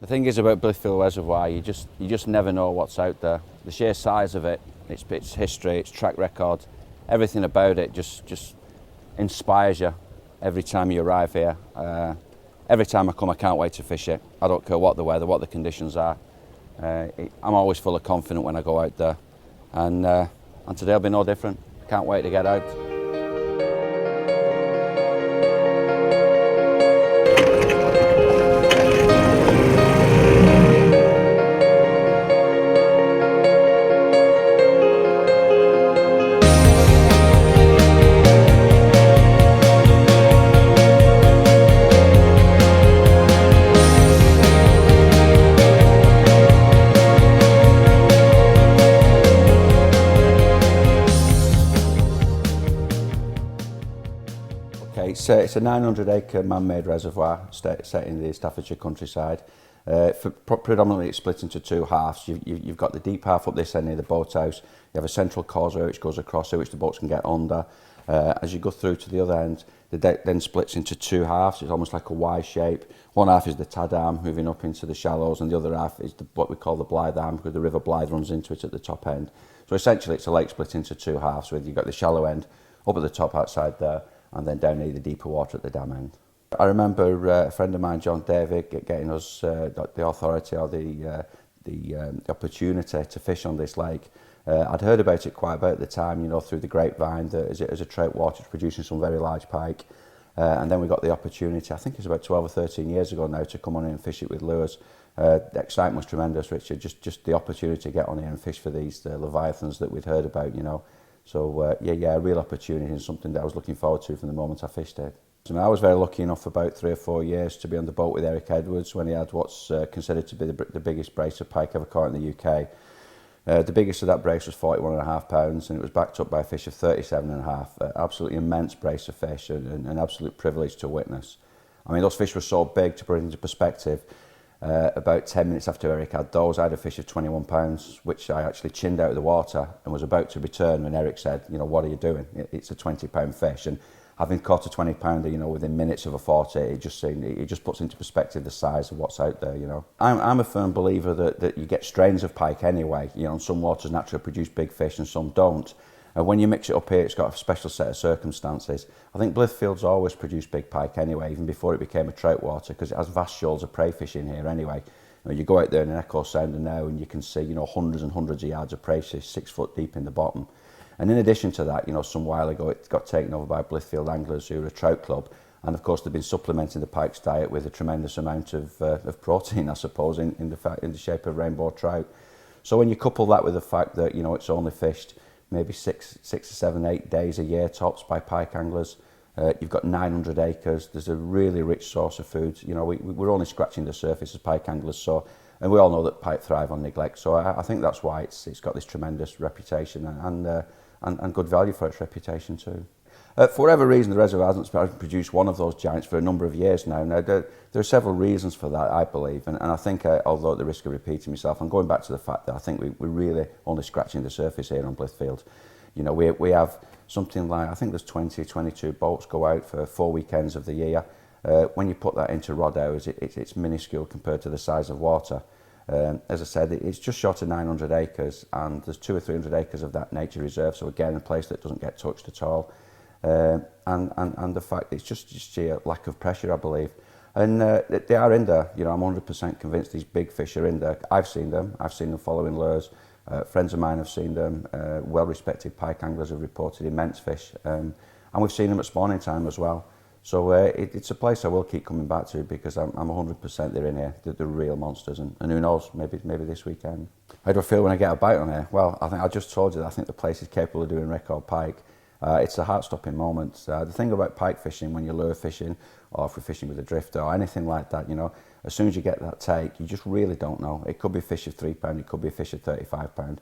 The thing is about Blithfield Reservoir, you just never know what's out there. The sheer size of it, its history, its track record, everything about it just inspires you every time you arrive here. Every time I come, I can't wait to fish it. I don't care what the weather, what the conditions are. I'm always full of confidence when I go out there, and today will be no different. Can't wait to get out. It's a 900-acre man-made reservoir set in the Staffordshire countryside. Predominantly it's split into two halves. You've got the deep half up this end near the boathouse. You have a central causeway which goes across here, which the boats can get under. As you go through to the other end, the deck then splits into two halves. It's almost like a Y shape. One half is the Tad arm moving up into the shallows, and the other half is what we call the Blythe arm, because the River Blythe runs into it at the top end. So essentially it's a lake split into two halves, with you've got the shallow end up at the top outside there, and then down near the deeper water at the dam end. I remember a friend of mine, John David, getting us the authority or the opportunity to fish on this lake. I'd heard about it quite a bit at the time, you know, through the grapevine, that as a trout water, it's producing some very large pike. And then we got the opportunity, I think it's about 12 or 13 years ago now, to come on in and fish it with lures. The excitement was tremendous, Richard, just the opportunity to get on here and fish for these leviathans that we'd heard about, you know. So yeah, a real opportunity, and something that I was looking forward to from the moment I fished it. I was very lucky enough about 3 or 4 years to be on the boat with Eric Edwards when he had what's considered to be the biggest brace of pike ever caught in the UK. The biggest of that brace was 41.5 pounds, and it was backed up by a fish of 37.5. Absolutely immense brace of fish, and an absolute privilege to witness. I mean, those fish were so big, to put it into perspective, about 10 minutes after Eric had those, I had a fish of 21 pounds, which I actually chinned out of the water and was about to return when Eric said, you know, what are you doing? It's a 20-pound fish. And having caught a 20-pounder, you know, within minutes of a 40, it just puts into perspective the size of what's out there, you know. I'm a firm believer that you get strains of pike anyway. You know, some waters naturally produce big fish and some don't. And when you mix it up here, it's got a special set of circumstances. I think Blithfield's always produced big pike anyway, even before it became a trout water, because it has vast shoals of prey fish in here anyway. You know, you go out there in an echo sounder now and you can see, you know, hundreds and hundreds of yards of prey fish 6 foot deep in the bottom. And in addition to that, you know, some while ago it got taken over by Blithfield anglers, who are a trout club, and of course they've been supplementing the pike's diet with a tremendous amount of protein, I suppose, in the shape of rainbow trout. So when you couple that with the fact that, you know, it's only fished maybe 6 or 7, 8 days a year tops by pike anglers. You've got 900 acres. There's a really rich source of food. You know, we're only scratching the surface as pike anglers, so, and we all know that pike thrive on neglect. So I think that's why it's got this tremendous reputation and good value for its reputation too. For whatever reason, the reservoir hasn't produced one of those giants for a number of years now. Now, there are several reasons for that, I believe, and I think, although at the risk of repeating myself, I'm going back to the fact that I think we're really only scratching the surface here on Blithfield. You know, we have something like, I think there's 20, 22 boats go out for 4 weekends of the year. When you put that into rod hours, it's minuscule compared to the size of water. As I said, it's just short of 900 acres, and there's 200 or 300 acres of that nature reserve, so again, a place that doesn't get touched at all. And the fact it's just sheer lack of pressure, I believe. And they are in there. You know, I'm 100% convinced these big fish are in there. I've seen them following lures. Friends of mine have seen them. Well-respected pike anglers have reported immense fish. And we've seen them at spawning time as well. So it's a place I will keep coming back to, because I'm 100% they're in here. They're real monsters, and who knows, maybe this weekend. How do I feel when I get a bite on here? Well, I think I just told you that I think the place is capable of doing record pike. It's a heart-stopping moment. The thing about pike fishing, when you're lure fishing, or if we're fishing with a drifter or anything like that, you know, as soon as you get that take, you just really don't know. It could be a fish of £3, it could be a fish of £35.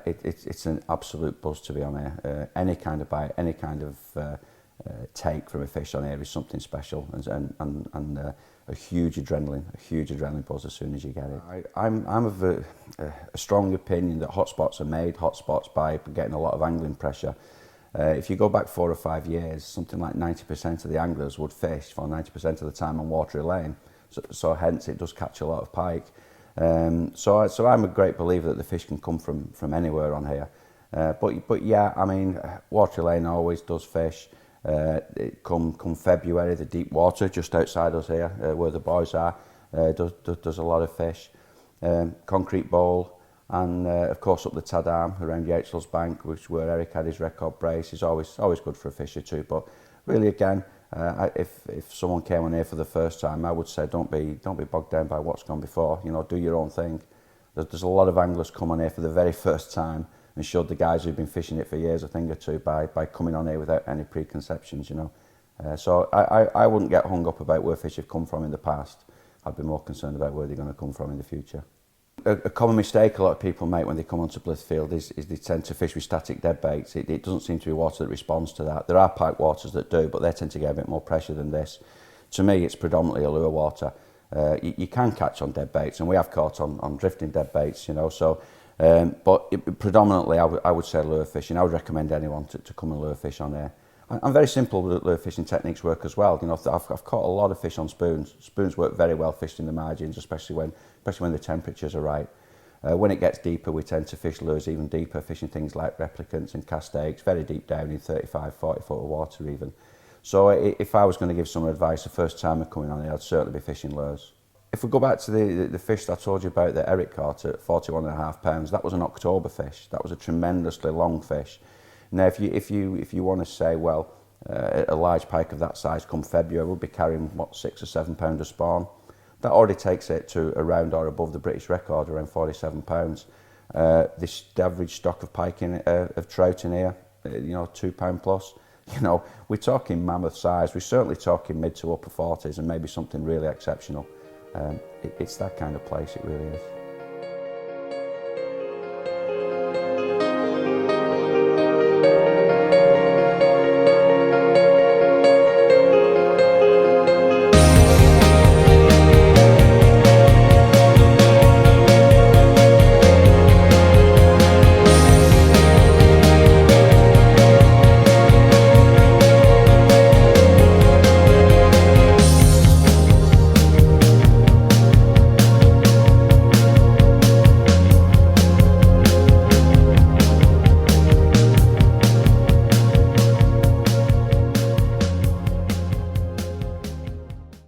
It's an absolute buzz to be on here. Any kind of bite, any kind of take from a fish on here is something special, and a huge adrenaline buzz as soon as you get it. I'm of a strong opinion that hotspots are made hotspots by getting a lot of angling pressure. If you go back 4 or 5 years, something like 90% of the anglers would fish for 90% of the time on watery lane. so hence it does catch a lot of pike. So I'm a great believer that the fish can come from anywhere on here. But yeah, I mean, Water Lane always does fish. Come February, the deep water just outside us here, where the boys are, does a lot of fish. Concrete Bowl, and of course up the Tad Arm around Yatesell's Bank, which where Eric had his record brace, is always good for a fish or two. But really, again, if someone came on here for the first time, I would say don't be bogged down by what's gone before. You know, do your own thing. There's a lot of anglers come on here for the very first time and showed the guys who've been fishing it for years a thing or two by coming on here without any preconceptions, you know. So I wouldn't get hung up about where fish have come from in the past. I'd be more concerned about where they're going to come from in the future. A common mistake a lot of people make when they come onto Blithfield is they tend to fish with static dead baits. It doesn't seem to be water that responds to that. There are pike waters that do, but they tend to get a bit more pressure than this. To me, it's predominantly a lure water. You can catch on dead baits, and we have caught on drifting dead baits, you know. So, but predominantly, I would say lure fishing. I would recommend anyone to come and lure fish on there. And very simple lure fishing techniques work as well. You know, I've caught a lot of fish on spoons. Spoons work very well fished in the margins, especially when the temperatures are right. When it gets deeper, we tend to fish lures even deeper, fishing things like replicants and cast eggs, very deep down in 35, 40 foot of water even. So if I was going to give some advice the first time of coming on here, I'd certainly be fishing lures. If we go back to the fish that I told you about that Eric caught at 41.5 pounds, that was an October fish. That was a tremendously long fish. Now, if you want to say, well, a large pike of that size come February, we'll be carrying, what, 6 or 7 pound of spawn. That already takes it to around or above the British record, around 47 pounds. The average stock of pike of trout in here, you know, £2 plus. You know, we're talking mammoth size. We're certainly talking mid to upper 40s and maybe something really exceptional. It's that kind of place, it really is.